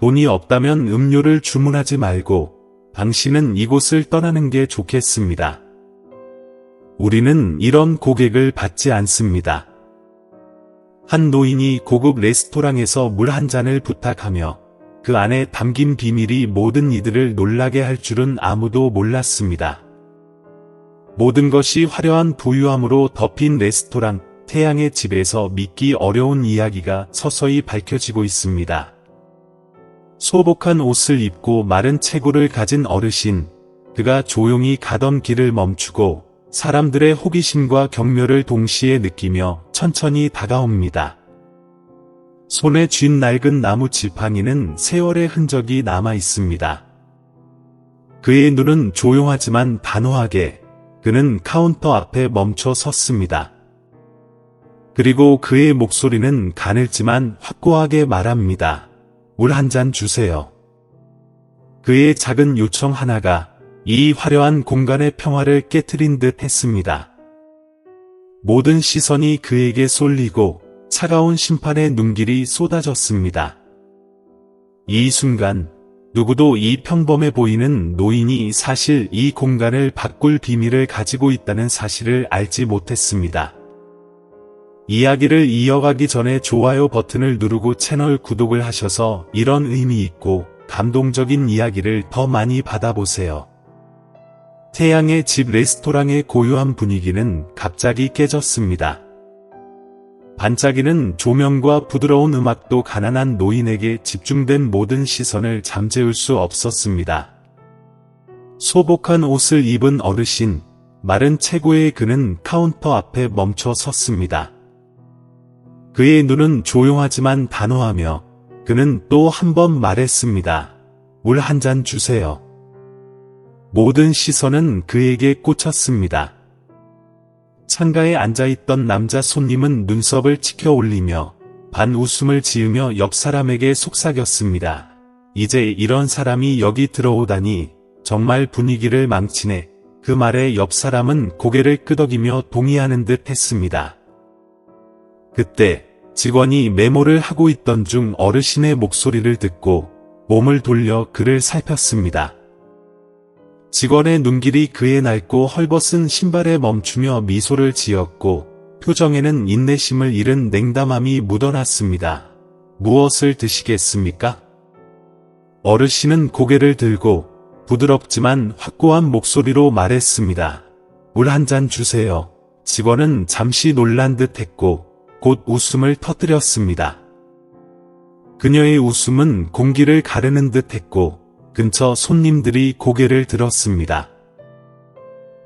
돈이 없다면 음료를 주문하지 말고 당신은 이곳을 떠나는 게 좋겠습니다. 우리는 이런 고객을 받지 않습니다. 한 노인이 고급 레스토랑에서 물 한 잔을 부탁하며 그 안에 담긴 비밀이 모든 이들을 놀라게 할 줄은 아무도 몰랐습니다. 모든 것이 화려한 부유함으로 덮인 레스토랑 태양의 집에서 믿기 어려운 이야기가 서서히 밝혀지고 있습니다. 소복한 옷을 입고 마른 체구를 가진 어르신, 그가 조용히 가던 길을 멈추고 사람들의 호기심과 경멸을 동시에 느끼며 천천히 다가옵니다. 손에 쥔 낡은 나무 지팡이는 세월의 흔적이 남아 있습니다. 그의 눈은 조용하지만 단호하게, 그는 카운터 앞에 멈춰 섰습니다. 그리고 그의 목소리는 가늘지만 확고하게 말합니다. 물 한 잔 주세요. 그의 작은 요청 하나가 이 화려한 공간의 평화를 깨트린 듯 했습니다. 모든 시선이 그에게 쏠리고 차가운 심판의 눈길이 쏟아졌습니다. 이 순간 누구도 이 평범해 보이는 노인이 사실 이 공간을 바꿀 비밀을 가지고 있다는 사실을 알지 못했습니다. 이야기를 이어가기 전에 좋아요 버튼을 누르고 채널 구독을 하셔서 이런 의미 있고 감동적인 이야기를 더 많이 받아보세요. 태양의 집 레스토랑의 고요한 분위기는 갑자기 깨졌습니다. 반짝이는 조명과 부드러운 음악도 가난한 노인에게 집중된 모든 시선을 잠재울 수 없었습니다. 소복한 옷을 입은 어르신, 마른 체구의 그는 카운터 앞에 멈춰 섰습니다. 그의 눈은 조용하지만 단호하며 그는 또 한 번 말했습니다. 물 한 잔 주세요. 모든 시선은 그에게 꽂혔습니다. 창가에 앉아있던 남자 손님은 눈썹을 치켜 올리며 반 웃음을 지으며 옆 사람에게 속삭였습니다. 이제 이런 사람이 여기 들어오다니 정말 분위기를 망치네. 그 말에 옆 사람은 고개를 끄덕이며 동의하는 듯 했습니다. 그때 직원이 메모를 하고 있던 중 어르신의 목소리를 듣고 몸을 돌려 그를 살폈습니다. 직원의 눈길이 그의 낡고 헐벗은 신발에 멈추며 미소를 지었고 표정에는 인내심을 잃은 냉담함이 묻어났습니다. 무엇을 드시겠습니까? 어르신은 고개를 들고 부드럽지만 확고한 목소리로 말했습니다. 물 한 잔 주세요. 직원은 잠시 놀란 듯 했고 곧 웃음을 터뜨렸습니다. 그녀의 웃음은 공기를 가르는 듯 했고 근처 손님들이 고개를 들었습니다.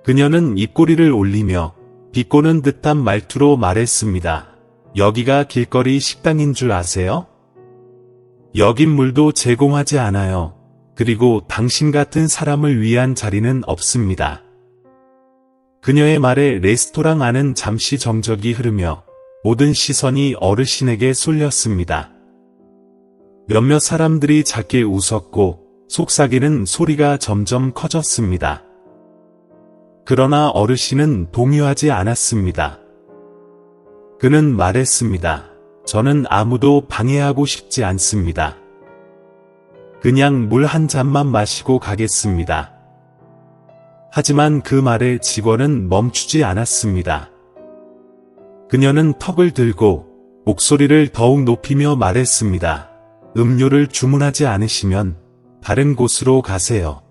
그녀는 입꼬리를 올리며 비꼬는 듯한 말투로 말했습니다. 여기가 길거리 식당인 줄 아세요? 여긴 물도 제공하지 않아요. 그리고 당신 같은 사람을 위한 자리는 없습니다. 그녀의 말에 레스토랑 안은 잠시 정적이 흐르며 모든 시선이 어르신에게 쏠렸습니다. 몇몇 사람들이 작게 웃었고 속삭이는 소리가 점점 커졌습니다. 그러나 어르신은 동요하지 않았습니다. 그는 말했습니다. 저는 아무도 방해하고 싶지 않습니다. 그냥 물 한 잔만 마시고 가겠습니다. 하지만 그 말에 직원은 멈추지 않았습니다. 그녀는 턱을 들고 목소리를 더욱 높이며 말했습니다. 음료를 주문하지 않으시면 다른 곳으로 가세요.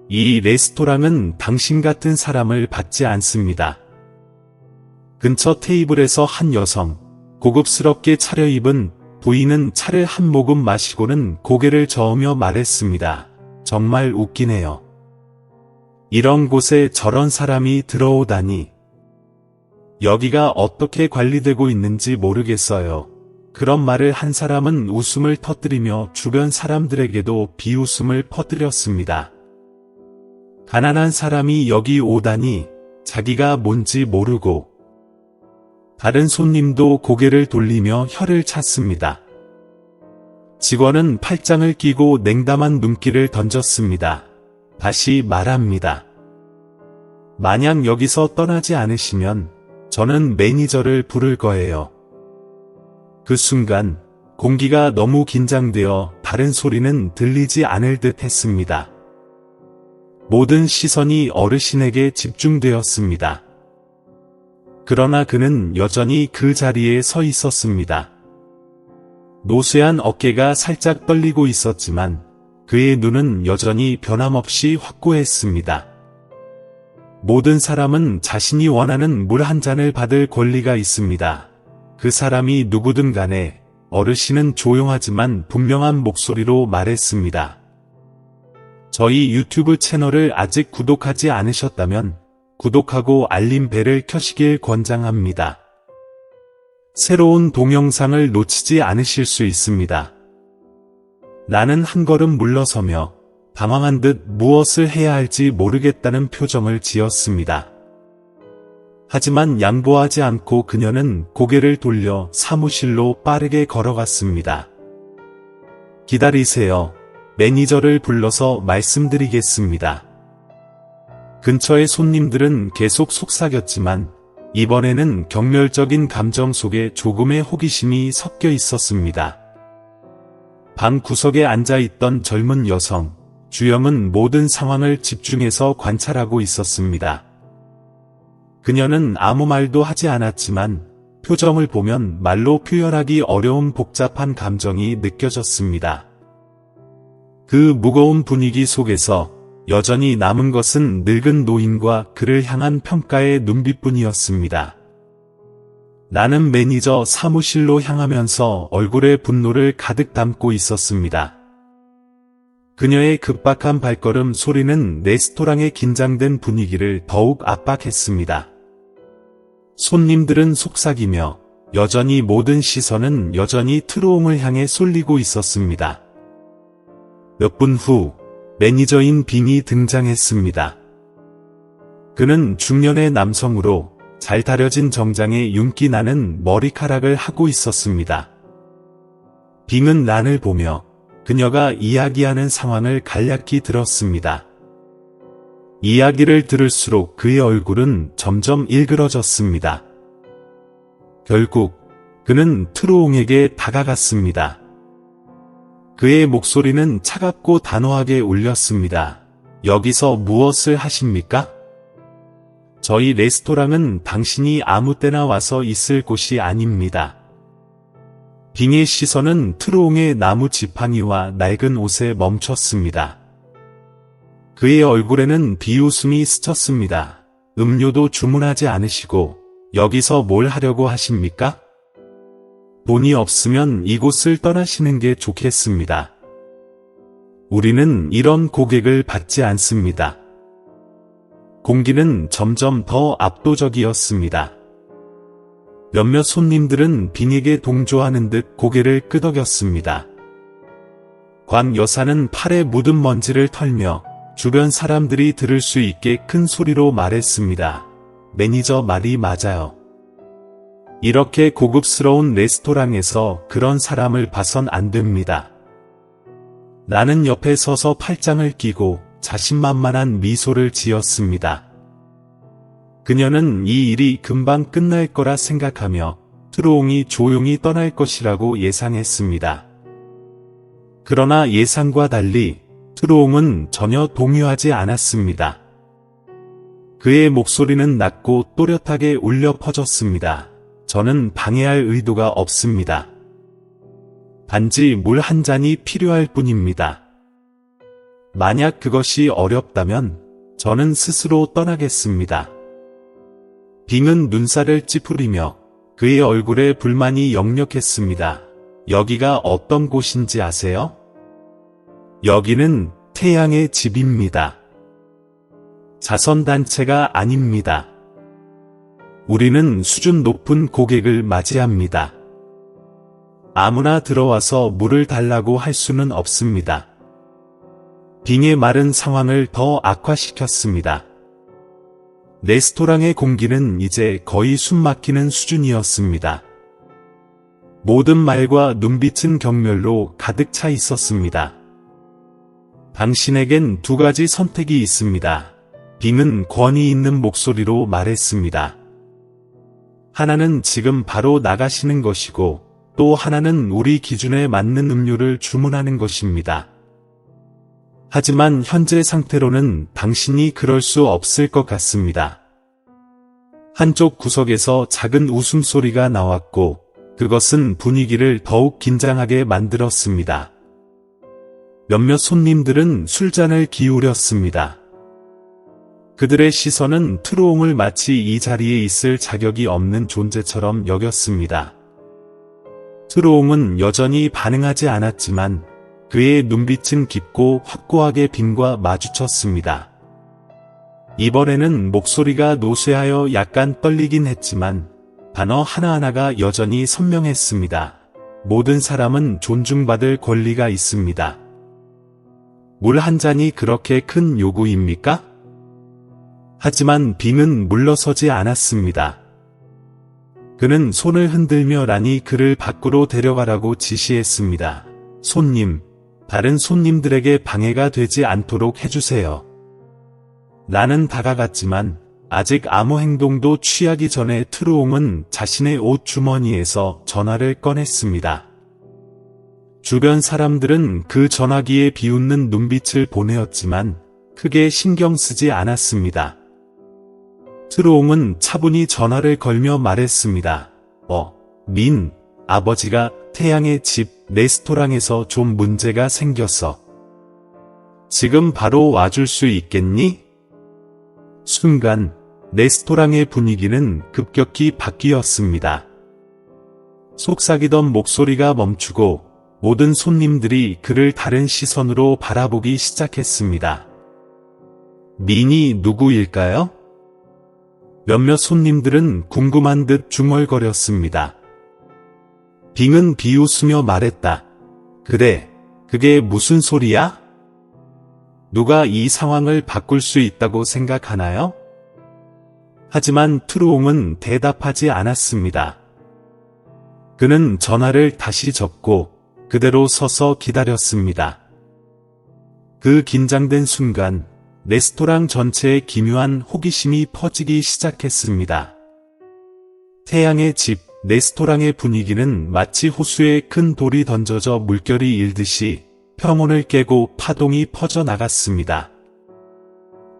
이 레스토랑은 당신 같은 사람을 받지 않습니다. 근처 테이블에서 한 여성, 고급스럽게 차려입은 부인은 차를 한 모금 마시고는 고개를 저으며 말했습니다. 정말 웃기네요. 이런 곳에 저런 사람이 들어오다니. 여기가 어떻게 관리되고 있는지 모르겠어요. 그런 말을 한 사람은 웃음을 터뜨리며 주변 사람들에게도 비웃음을 퍼뜨렸습니다. 가난한 사람이 여기 오다니 자기가 뭔지 모르고. 다른 손님도 고개를 돌리며 혀를 찼습니다. 직원은 팔짱을 끼고 냉담한 눈길을 던졌습니다. 다시 말합니다. 만약 여기서 떠나지 않으시면 저는 매니저를 부를 거예요. 그 순간 공기가 너무 긴장되어 다른 소리는 들리지 않을 듯 했습니다. 모든 시선이 어르신에게 집중되었습니다. 그러나 그는 여전히 그 자리에 서 있었습니다. 노쇠한 어깨가 살짝 떨리고 있었지만 그의 눈은 여전히 변함없이 확고했습니다. 모든 사람은 자신이 원하는 물 한 잔을 받을 권리가 있습니다. 그 사람이 누구든 간에 어르신은 조용하지만 분명한 목소리로 말했습니다. 저희 유튜브 채널을 아직 구독하지 않으셨다면 구독하고 알림벨을 켜시길 권장합니다. 새로운 동영상을 놓치지 않으실 수 있습니다. 나는 한 걸음 물러서며 당황한 듯 무엇을 해야 할지 모르겠다는 표정을 지었습니다. 하지만 양보하지 않고 그녀는 고개를 돌려 사무실로 빠르게 걸어갔습니다. 기다리세요. 매니저를 불러서 말씀드리겠습니다. 근처의 손님들은 계속 속삭였지만 이번에는 경멸적인 감정 속에 조금의 호기심이 섞여 있었습니다. 방 구석에 앉아있던 젊은 여성, 주영은 모든 상황을 집중해서 관찰하고 있었습니다. 그녀는 아무 말도 하지 않았지만 표정을 보면 말로 표현하기 어려운 복잡한 감정이 느껴졌습니다. 그 무거운 분위기 속에서 여전히 남은 것은 늙은 노인과 그를 향한 평가의 눈빛뿐이었습니다. 나는 매니저 사무실로 향하면서 얼굴에 분노를 가득 담고 있었습니다. 그녀의 급박한 발걸음 소리는 레스토랑의 긴장된 분위기를 더욱 압박했습니다. 손님들은 속삭이며 여전히 모든 시선은 여전히 트로옹을 향해 쏠리고 있었습니다. 몇 분 후 매니저인 빙이 등장했습니다. 그는 중년의 남성으로 잘 다려진 정장에 윤기 나는 머리카락을 하고 있었습니다. 빙은 란을 보며 그녀가 이야기하는 상황을 간략히 들었습니다. 이야기를 들을수록 그의 얼굴은 점점 일그러졌습니다. 결국 그는 트로옹에게 다가갔습니다. 그의 목소리는 차갑고 단호하게 울렸습니다. 여기서 무엇을 하십니까? 저희 레스토랑은 당신이 아무 때나 와서 있을 곳이 아닙니다. 빙의 시선은 트로옹의 나무 지팡이와 낡은 옷에 멈췄습니다. 그의 얼굴에는 비웃음이 스쳤습니다. 음료도 주문하지 않으시고 여기서 뭘 하려고 하십니까? 돈이 없으면 이곳을 떠나시는 게 좋겠습니다. 우리는 이런 고객을 받지 않습니다. 공기는 점점 더 압도적이었습니다. 몇몇 손님들은 빙에게 동조하는 듯 고개를 끄덕였습니다. 광 여사는 팔에 묻은 먼지를 털며 주변 사람들이 들을 수 있게 큰 소리로 말했습니다. 매니저 말이 맞아요. 이렇게 고급스러운 레스토랑에서 그런 사람을 봐선 안 됩니다. 나는 옆에 서서 팔짱을 끼고 자신만만한 미소를 지었습니다. 그녀는 이 일이 금방 끝날 거라 생각하며 트로옹이 조용히 떠날 것이라고 예상했습니다. 그러나 예상과 달리 트로옹은 전혀 동요하지 않았습니다. 그의 목소리는 낮고 또렷하게 울려 퍼졌습니다. 저는 방해할 의도가 없습니다. 단지 물 한 잔이 필요할 뿐입니다. 만약 그것이 어렵다면 저는 스스로 떠나겠습니다. 빙은 눈살을 찌푸리며 그의 얼굴에 불만이 역력했습니다. 여기가 어떤 곳인지 아세요? 여기는 태양의 집입니다. 자선단체가 아닙니다. 우리는 수준 높은 고객을 맞이합니다. 아무나 들어와서 물을 달라고 할 수는 없습니다. 빙의 말은 상황을 더 악화시켰습니다. 레스토랑의 공기는 이제 거의 숨막히는 수준이었습니다. 모든 말과 눈빛은 경멸로 가득 차 있었습니다. 당신에겐 두 가지 선택이 있습니다. 빙은 권위 있는 목소리로 말했습니다. 하나는 지금 바로 나가시는 것이고, 또 하나는 우리 기준에 맞는 음료를 주문하는 것입니다. 하지만 현재 상태로는 당신이 그럴 수 없을 것 같습니다. 한쪽 구석에서 작은 웃음소리가 나왔고 그것은 분위기를 더욱 긴장하게 만들었습니다. 몇몇 손님들은 술잔을 기울였습니다. 그들의 시선은 트루옹을 마치 이 자리에 있을 자격이 없는 존재처럼 여겼습니다. 트루옹은 여전히 반응하지 않았지만 그의 눈빛은 깊고 확고하게 빈과 마주쳤습니다. 이번에는 목소리가 노쇠하여 약간 떨리긴 했지만 단어 하나하나가 여전히 선명했습니다. 모든 사람은 존중받을 권리가 있습니다. 물 한 잔이 그렇게 큰 요구입니까? 하지만 빙은 물러서지 않았습니다. 그는 손을 흔들며 란이 그를 밖으로 데려가라고 지시했습니다. 손님, 다른 손님들에게 방해가 되지 않도록 해주세요. 란은 다가갔지만 아직 아무 행동도 취하기 전에 트루옹은 자신의 옷 주머니에서 전화를 꺼냈습니다. 주변 사람들은 그 전화기에 비웃는 눈빛을 보내었지만 크게 신경 쓰지 않았습니다. 트루옹은 차분히 전화를 걸며 말했습니다. 민, 아버지가 태양의 집 레스토랑에서 좀 문제가 생겼어. 지금 바로 와줄 수 있겠니? 순간 레스토랑의 분위기는 급격히 바뀌었습니다. 속삭이던 목소리가 멈추고 모든 손님들이 그를 다른 시선으로 바라보기 시작했습니다. 민이 누구일까요? 몇몇 손님들은 궁금한 듯 중얼거렸습니다. 빙은 비웃으며 말했다. 그래, 그게 무슨 소리야? 누가 이 상황을 바꿀 수 있다고 생각하나요? 하지만 트루옹은 대답하지 않았습니다. 그는 전화를 다시 접고 그대로 서서 기다렸습니다. 그 긴장된 순간 레스토랑 전체에 기묘한 호기심이 퍼지기 시작했습니다. 태양의 집 레스토랑의 분위기는 마치 호수에 큰 돌이 던져져 물결이 일듯이 평온을 깨고 파동이 퍼져나갔습니다.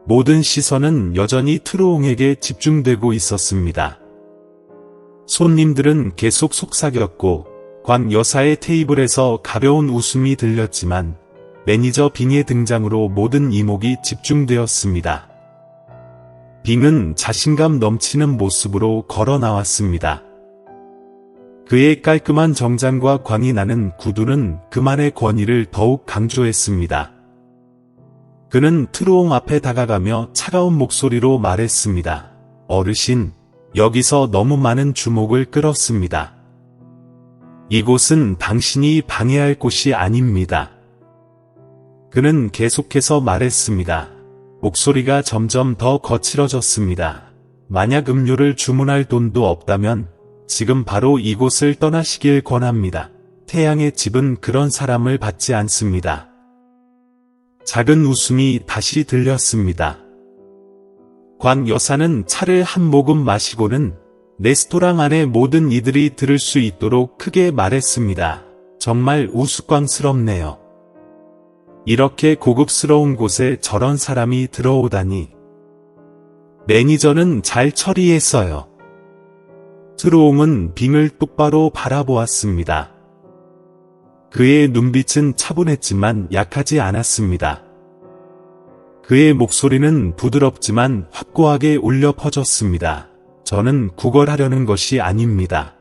모든 시선은 여전히 트루옹에게 집중되고 있었습니다. 손님들은 계속 속삭였고 광 여사의 테이블에서 가벼운 웃음이 들렸지만 매니저 빙의 등장으로 모든 이목이 집중되었습니다. 빙은 자신감 넘치는 모습으로 걸어 나왔습니다. 그의 깔끔한 정장과 광이 나는 구두는 그만의 권위를 더욱 강조했습니다. 그는 트루옹 앞에 다가가며 차가운 목소리로 말했습니다. 어르신, 여기서 너무 많은 주목을 끌었습니다. 이곳은 당신이 방해할 곳이 아닙니다. 그는 계속해서 말했습니다. 목소리가 점점 더 거칠어졌습니다. 만약 음료를 주문할 돈도 없다면 지금 바로 이곳을 떠나시길 권합니다. 태양의 집은 그런 사람을 받지 않습니다. 작은 웃음이 다시 들렸습니다. 광 여사는 차를 한 모금 마시고는 레스토랑 안의 모든 이들이 들을 수 있도록 크게 말했습니다. 정말 우스꽝스럽네요. 이렇게 고급스러운 곳에 저런 사람이 들어오다니. 매니저는 잘 처리했어요. 트루옹은 빙을 똑바로 바라보았습니다. 그의 눈빛은 차분했지만 약하지 않았습니다. 그의 목소리는 부드럽지만 확고하게 울려 퍼졌습니다. 저는 구걸하려는 것이 아닙니다.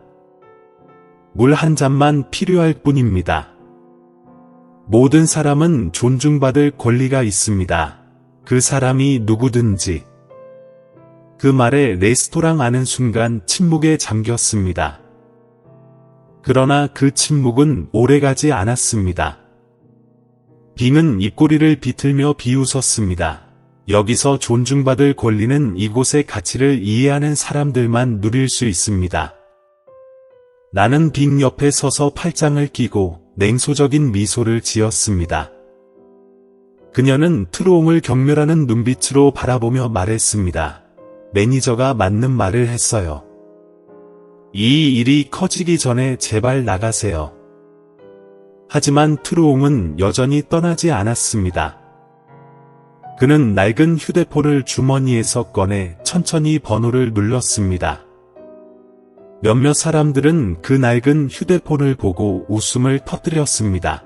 물 한 잔만 필요할 뿐입니다. 모든 사람은 존중받을 권리가 있습니다. 그 사람이 누구든지. 그 말에 레스토랑 안은 순간 침묵에 잠겼습니다. 그러나 그 침묵은 오래가지 않았습니다. 빙은 입꼬리를 비틀며 비웃었습니다. 여기서 존중받을 권리는 이곳의 가치를 이해하는 사람들만 누릴 수 있습니다. 나는 빙 옆에 서서 팔짱을 끼고 냉소적인 미소를 지었습니다. 그녀는 트루옹을 경멸하는 눈빛으로 바라보며 말했습니다. 매니저가 맞는 말을 했어요. 이 일이 커지기 전에 제발 나가세요. 하지만 트루옹은 여전히 떠나지 않았습니다. 그는 낡은 휴대폰을 주머니에서 꺼내 천천히 번호를 눌렀습니다. 몇몇 사람들은 그 낡은 휴대폰을 보고 웃음을 터뜨렸습니다.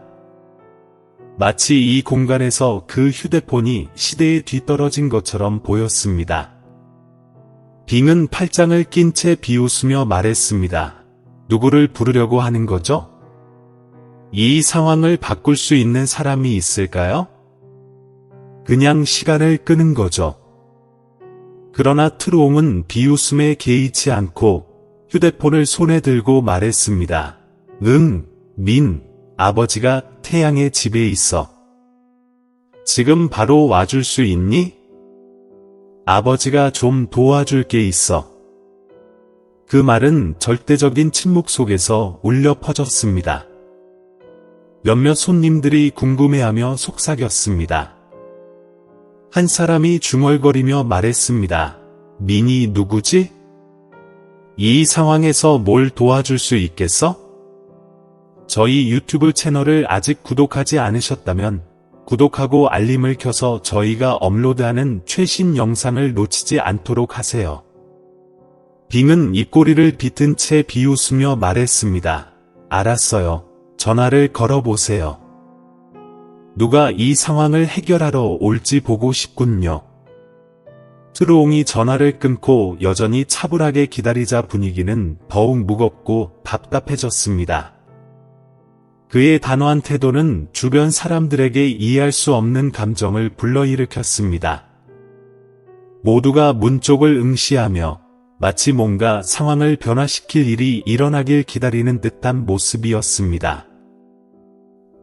마치 이 공간에서 그 휴대폰이 시대에 뒤떨어진 것처럼 보였습니다. 빙은 팔짱을 낀 채 비웃으며 말했습니다. 누구를 부르려고 하는 거죠? 이 상황을 바꿀 수 있는 사람이 있을까요? 그냥 시간을 끄는 거죠. 그러나 트루옹은 비웃음에 개의치 않고 휴대폰을 손에 들고 말했습니다. 민, 아버지가 태양의 집에 있어. 지금 바로 와줄 수 있니? 아버지가 좀 도와줄 게 있어. 그 말은 절대적인 침묵 속에서 울려 퍼졌습니다. 몇몇 손님들이 궁금해하며 속삭였습니다. 한 사람이 중얼거리며 말했습니다. 민이 누구지? 이 상황에서 뭘 도와줄 수 있겠어? 저희 유튜브 채널을 아직 구독하지 않으셨다면 구독하고 알림을 켜서 저희가 업로드하는 최신 영상을 놓치지 않도록 하세요. 빙은 입꼬리를 비튼 채 비웃으며 말했습니다. 알았어요. 전화를 걸어보세요. 누가 이 상황을 해결하러 올지 보고 싶군요. 트루옹이 전화를 끊고 여전히 차분하게 기다리자 분위기는 더욱 무겁고 답답해졌습니다. 그의 단호한 태도는 주변 사람들에게 이해할 수 없는 감정을 불러일으켰습니다. 모두가 문 쪽을 응시하며 마치 뭔가 상황을 변화시킬 일이 일어나길 기다리는 듯한 모습이었습니다.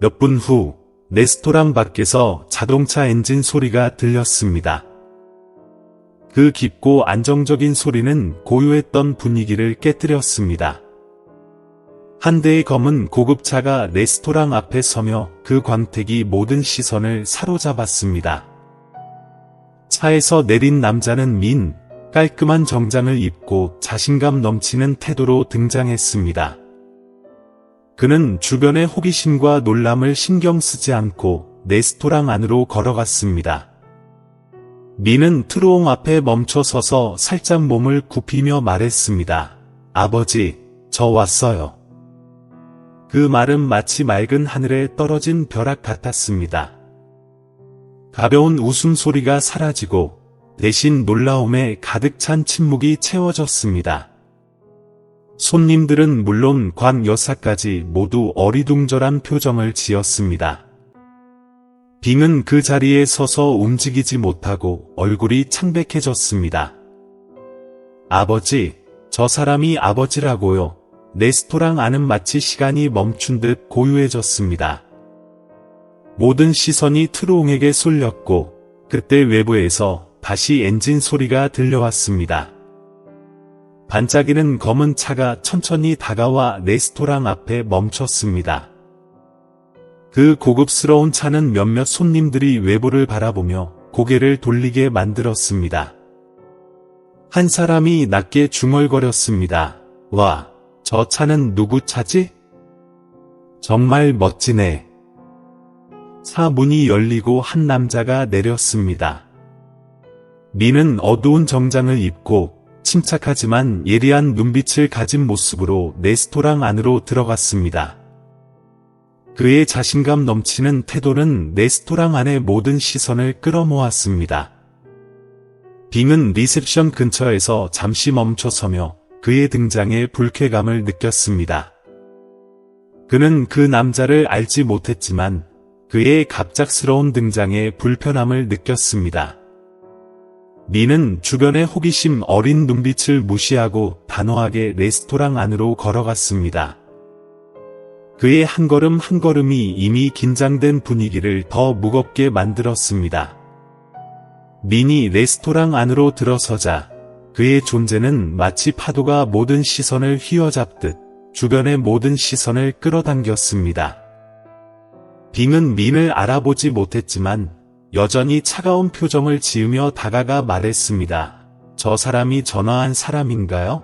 몇 분 후 레스토랑 밖에서 자동차 엔진 소리가 들렸습니다. 그 깊고 안정적인 소리는 고요했던 분위기를 깨뜨렸습니다. 한 대의 검은 고급차가 레스토랑 앞에 서며 그 광택이 모든 시선을 사로잡았습니다. 차에서 내린 남자는 깔끔한 정장을 입고 자신감 넘치는 태도로 등장했습니다. 그는 주변의 호기심과 놀람을 신경 쓰지 않고 레스토랑 안으로 걸어갔습니다. 민은 트루옹 앞에 멈춰 서서 살짝 몸을 굽히며 말했습니다. 아버지, 저 왔어요. 그 말은 마치 맑은 하늘에 떨어진 벼락 같았습니다. 가벼운 웃음소리가 사라지고 대신 놀라움에 가득 찬 침묵이 채워졌습니다. 손님들은 물론 관 여사까지 모두 어리둥절한 표정을 지었습니다. 빙은 그 자리에 서서 움직이지 못하고 얼굴이 창백해졌습니다. 아버지, 저 사람이 아버지라고요. 레스토랑 안은 마치 시간이 멈춘 듯 고요해졌습니다. 모든 시선이 트루옹에게 쏠렸고 그때 외부에서 다시 엔진 소리가 들려왔습니다. 반짝이는 검은 차가 천천히 다가와 레스토랑 앞에 멈췄습니다. 그 고급스러운 차는 몇몇 손님들이 외부를 바라보며 고개를 돌리게 만들었습니다. 한 사람이 낮게 중얼거렸습니다. 와, 저 차는 누구 차지? 정말 멋지네. 차 문이 열리고 한 남자가 내렸습니다. 민은 어두운 정장을 입고 침착하지만 예리한 눈빛을 가진 모습으로 레스토랑 안으로 들어갔습니다. 그의 자신감 넘치는 태도는 레스토랑 안의 모든 시선을 끌어모았습니다. 빙은 리셉션 근처에서 잠시 멈춰서며 그의 등장에 불쾌감을 느꼈습니다. 그는 그 남자를 알지 못했지만 그의 갑작스러운 등장에 불편함을 느꼈습니다. 민은 주변의 호기심 어린 눈빛을 무시하고 단호하게 레스토랑 안으로 걸어갔습니다. 그의 한 걸음 한 걸음이 이미 긴장된 분위기를 더 무겁게 만들었습니다. 민이 레스토랑 안으로 들어서자 그의 존재는 마치 파도가 모든 시선을 휘어잡듯 주변의 모든 시선을 끌어당겼습니다. 빙은 민을 알아보지 못했지만 여전히 차가운 표정을 지으며 다가가 말했습니다. 저 사람이 전화한 사람인가요?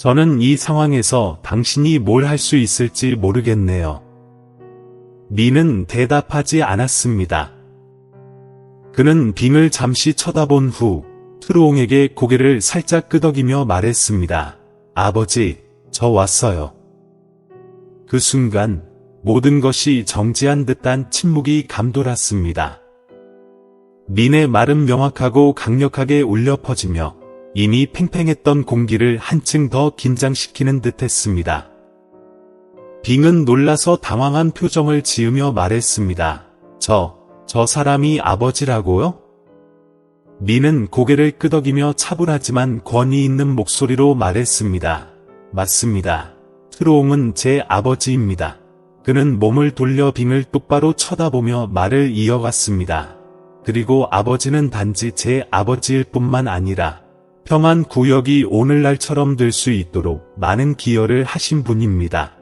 저는 이 상황에서 당신이 뭘 할 수 있을지 모르겠네요. 빈은 대답하지 않았습니다. 그는 빙을 잠시 쳐다본 후 트루옹에게 고개를 살짝 끄덕이며 말했습니다. 아버지, 저 왔어요. 그 순간 모든 것이 정지한 듯한 침묵이 감돌았습니다. 빈의 말은 명확하고 강력하게 울려 퍼지며 이미 팽팽했던 공기를 한층 더 긴장시키는 듯했습니다. 빙은 놀라서 당황한 표정을 지으며 말했습니다. 저 사람이 아버지라고요? 빈은 고개를 끄덕이며 차분하지만 권위 있는 목소리로 말했습니다. 맞습니다. 트루옹은 제 아버지입니다. 그는 몸을 돌려 빙을 똑바로 쳐다보며 말을 이어갔습니다. 그리고 아버지는 단지 제 아버지일 뿐만 아니라 평안 구역이 오늘날처럼 될 수 있도록 많은 기여를 하신 분입니다.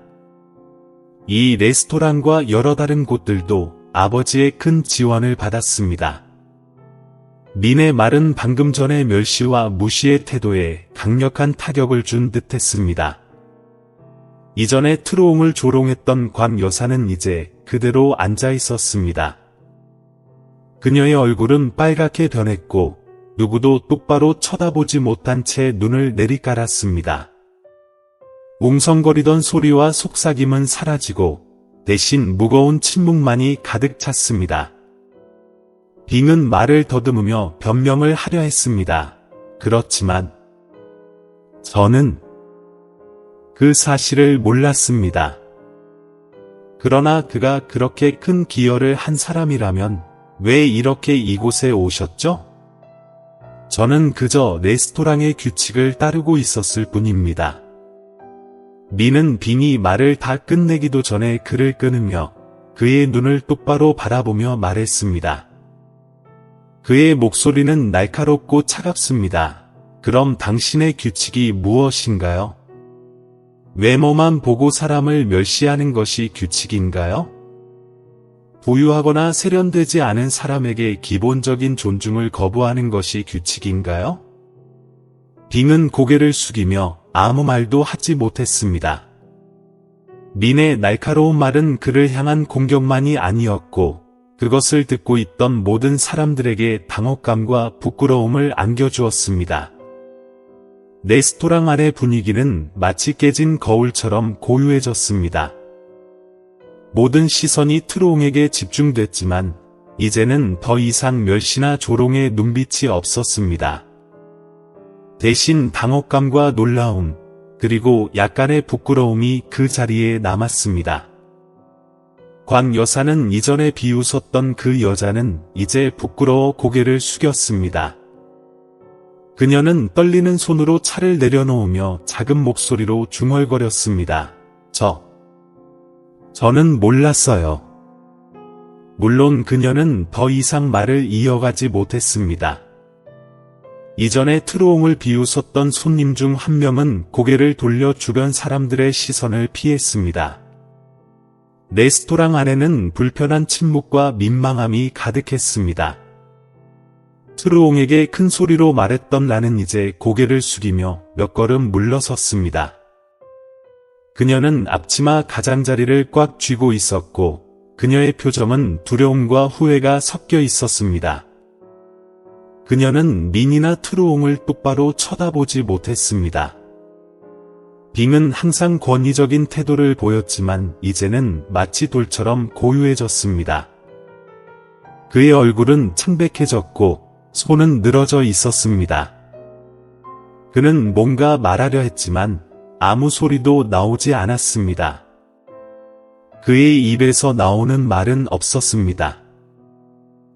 이 레스토랑과 여러 다른 곳들도 아버지의 큰 지원을 받았습니다. 빈의 말은 방금 전의 멸시와 무시의 태도에 강력한 타격을 준 듯했습니다. 이전에 트루옹을 조롱했던 곽 여사는 이제 그대로 앉아 있었습니다. 그녀의 얼굴은 빨갛게 변했고 누구도 똑바로 쳐다보지 못한 채 눈을 내리깔았습니다. 웅성거리던 소리와 속삭임은 사라지고 대신 무거운 침묵만이 가득 찼습니다. 빙은 말을 더듬으며 변명을 하려 했습니다. 그렇지만 저는 그 사실을 몰랐습니다. 그러나 그가 그렇게 큰 기여를 한 사람이라면 왜 이렇게 이곳에 오셨죠? 저는 그저 레스토랑의 규칙을 따르고 있었을 뿐입니다. 빈은 빙이 말을 다 끝내기도 전에 그를 끊으며 그의 눈을 똑바로 바라보며 말했습니다. 그의 목소리는 날카롭고 차갑습니다. 그럼 당신의 규칙이 무엇인가요? 외모만 보고 사람을 멸시하는 것이 규칙인가요? 부유하거나 세련되지 않은 사람에게 기본적인 존중을 거부하는 것이 규칙인가요? 빙은 고개를 숙이며 아무 말도 하지 못했습니다. 빈의 날카로운 말은 그를 향한 공격만이 아니었고 그것을 듣고 있던 모든 사람들에게 당혹감과 부끄러움을 안겨주었습니다. 레스토랑 안의 분위기는 마치 깨진 거울처럼 고요해졌습니다. 모든 시선이 트루옹에게 집중됐지만 이제는 더 이상 멸시나 조롱의 눈빛이 없었습니다. 대신 당혹감과 놀라움, 그리고 약간의 부끄러움이 그 자리에 남았습니다. 곽 여사는 이전에 비웃었던 그 여자는 이제 부끄러워 고개를 숙였습니다. 그녀는 떨리는 손으로 차를 내려놓으며 작은 목소리로 중얼거렸습니다. 저는 몰랐어요. 물론 그녀는 더 이상 말을 이어가지 못했습니다. 이전에 트루옹을 비웃었던 손님 중 한 명은 고개를 돌려 주변 사람들의 시선을 피했습니다. 레스토랑 안에는 불편한 침묵과 민망함이 가득했습니다. 트루옹에게 큰 소리로 말했던 나는 이제 고개를 숙이며 몇 걸음 물러섰습니다. 그녀는 앞치마 가장자리를 꽉 쥐고 있었고 그녀의 표정은 두려움과 후회가 섞여 있었습니다. 그녀는 민이나 트루옹을 똑바로 쳐다보지 못했습니다. 빙은 항상 권위적인 태도를 보였지만 이제는 마치 돌처럼 고요해졌습니다. 그의 얼굴은 창백해졌고 손은 늘어져 있었습니다. 그는 뭔가 말하려 했지만 아무 소리도 나오지 않았습니다. 그의 입에서 나오는 말은 없었습니다.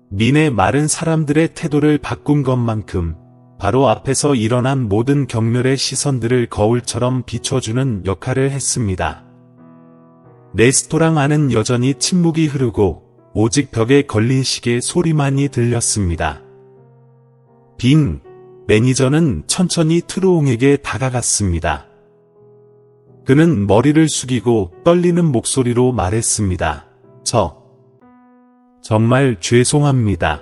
민의 말은 사람들의 태도를 바꾼 것만큼 바로 앞에서 일어난 모든 경멸의 시선들을 거울처럼 비춰주는 역할을 했습니다. 레스토랑 안은 여전히 침묵이 흐르고 오직 벽에 걸린 시계 소리만이 들렸습니다. 빙, 매니저는 천천히 트루옹에게 다가갔습니다. 그는 머리를 숙이고 떨리는 목소리로 말했습니다. 정말 죄송합니다.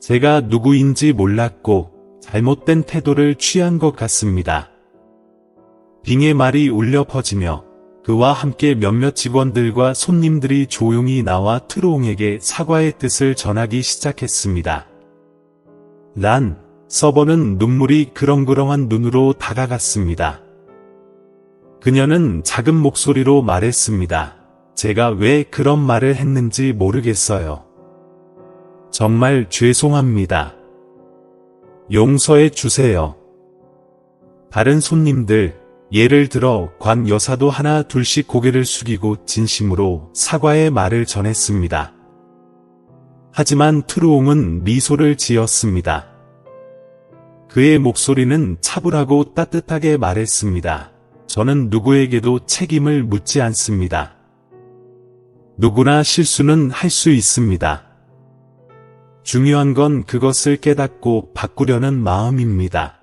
제가 누구인지 몰랐고 잘못된 태도를 취한 것 같습니다. 빙의 말이 울려 퍼지며 그와 함께 몇몇 직원들과 손님들이 조용히 나와 트로옹에게 사과의 뜻을 전하기 시작했습니다. 서버는 눈물이 그렁그렁한 눈으로 다가갔습니다. 그녀는 작은 목소리로 말했습니다. 제가 왜 그런 말을 했는지 모르겠어요. 정말 죄송합니다. 용서해 주세요. 다른 손님들, 예를 들어 관 여사도 하나 둘씩 고개를 숙이고 진심으로 사과의 말을 전했습니다. 하지만 트루옹은 미소를 지었습니다. 그의 목소리는 차분하고 따뜻하게 말했습니다. 저는 누구에게도 책임을 묻지 않습니다. 누구나 실수는 할 수 있습니다. 중요한 건 그것을 깨닫고 바꾸려는 마음입니다.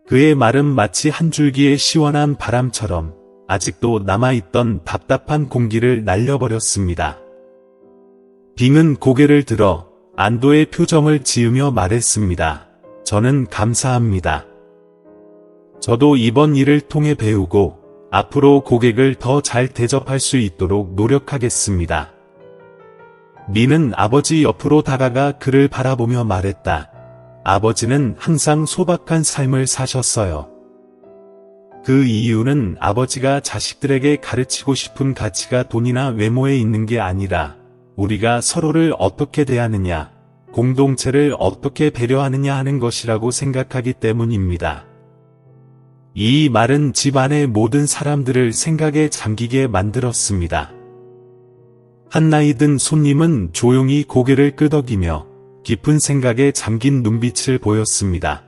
그의 말은 마치 한 줄기의 시원한 바람처럼 아직도 남아있던 답답한 공기를 날려버렸습니다. 빙은 고개를 들어 안도의 표정을 지으며 말했습니다. 저는 감사합니다. 저도 이번 일을 통해 배우고 앞으로 고객을 더 잘 대접할 수 있도록 노력하겠습니다. 민은 아버지 옆으로 다가가 그를 바라보며 말했다. 아버지는 항상 소박한 삶을 사셨어요. 그 이유는 아버지가 자식들에게 가르치고 싶은 가치가 돈이나 외모에 있는 게 아니라 우리가 서로를 어떻게 대하느냐, 공동체를 어떻게 배려하느냐 하는 것이라고 생각하기 때문입니다. 이 말은 집안의 모든 사람들을 생각에 잠기게 만들었습니다. 한 나이 든 손님은 조용히 고개를 끄덕이며 깊은 생각에 잠긴 눈빛을 보였습니다.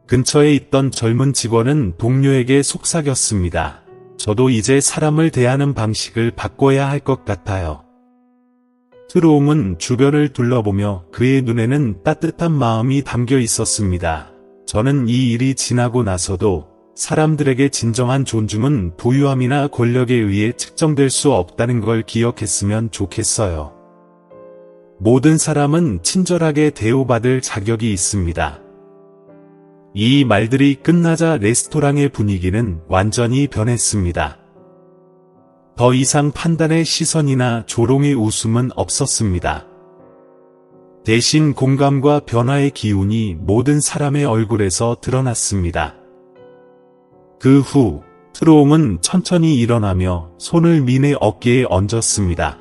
근처에 있던 젊은 직원은 동료에게 속삭였습니다. 저도 이제 사람을 대하는 방식을 바꿔야 할 것 같아요. 트루옹은 주변을 둘러보며 그의 눈에는 따뜻한 마음이 담겨 있었습니다. 저는 이 일이 지나고 나서도 사람들에게 진정한 존중은 도유함이나 권력에 의해 측정될 수 없다는 걸 기억했으면 좋겠어요. 모든 사람은 친절하게 대우받을 자격이 있습니다. 이 말들이 끝나자 레스토랑의 분위기는 완전히 변했습니다. 더 이상 판단의 시선이나 조롱의 웃음은 없었습니다. 대신 공감과 변화의 기운이 모든 사람의 얼굴에서 드러났습니다. 그 후 트루옹은 천천히 일어나며 손을 민의 어깨에 얹었습니다.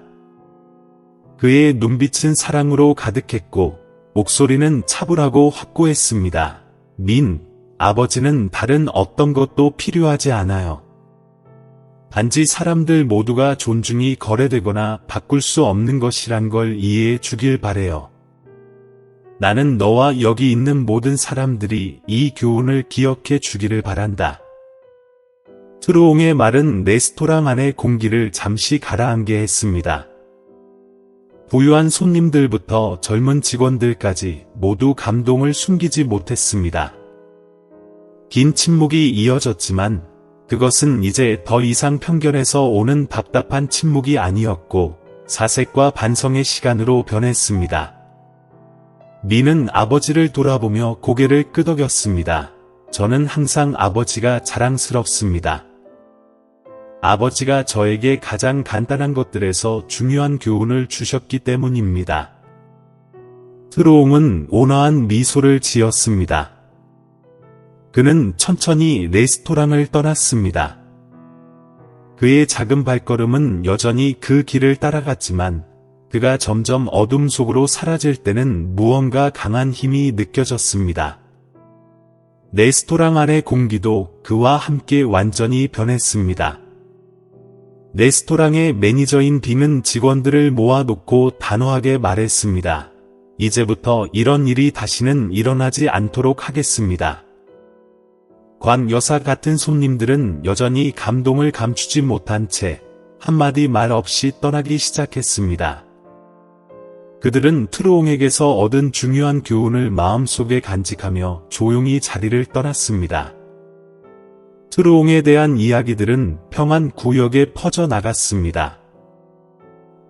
그의 눈빛은 사랑으로 가득했고 목소리는 차분하고 확고했습니다. 민, 아버지는 다른 어떤 것도 필요하지 않아요. 단지 사람들 모두가 존중이 거래되거나 바꿀 수 없는 것이란 걸 이해해 주길 바래요. 나는 너와 여기 있는 모든 사람들이 이 교훈을 기억해 주기를 바란다. 트루옹의 말은 레스토랑 안의 공기를 잠시 가라앉게 했습니다. 부유한 손님들부터 젊은 직원들까지 모두 감동을 숨기지 못했습니다. 긴 침묵이 이어졌지만 그것은 이제 더 이상 편견에서 오는 답답한 침묵이 아니었고 사색과 반성의 시간으로 변했습니다. 민은 아버지를 돌아보며 고개를 끄덕였습니다. 저는 항상 아버지가 자랑스럽습니다. 아버지가 저에게 가장 간단한 것들에서 중요한 교훈을 주셨기 때문입니다. 트루옹은 온화한 미소를 지었습니다. 그는 천천히 레스토랑을 떠났습니다. 그의 작은 발걸음은 여전히 그 길을 따라갔지만 그가 점점 어둠 속으로 사라질 때는 무언가 강한 힘이 느껴졌습니다. 레스토랑 안의 공기도 그와 함께 완전히 변했습니다. 레스토랑의 매니저인 빙은 직원들을 모아놓고 단호하게 말했습니다. 이제부터 이런 일이 다시는 일어나지 않도록 하겠습니다. 관 여사 같은 손님들은 여전히 감동을 감추지 못한 채 한마디 말 없이 떠나기 시작했습니다. 그들은 트루옹에게서 얻은 중요한 교훈을 마음속에 간직하며 조용히 자리를 떠났습니다. 트루옹에 대한 이야기들은 평안 구역에 퍼져나갔습니다.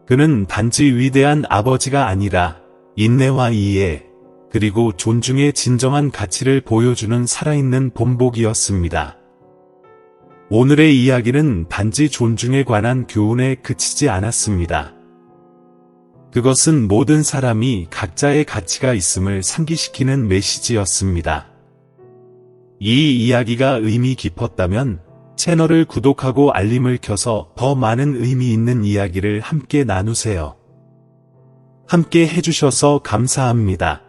그는 단지 위대한 아버지가 아니라 인내와 이해, 그리고 존중의 진정한 가치를 보여주는 살아있는 본보기였습니다. 오늘의 이야기는 단지 존중에 관한 교훈에 그치지 않았습니다. 그것은 모든 사람이 각자의 가치가 있음을 상기시키는 메시지였습니다. 이 이야기가 의미 깊었다면 채널을 구독하고 알림을 켜서 더 많은 의미 있는 이야기를 함께 나누세요. 함께 해주셔서 감사합니다.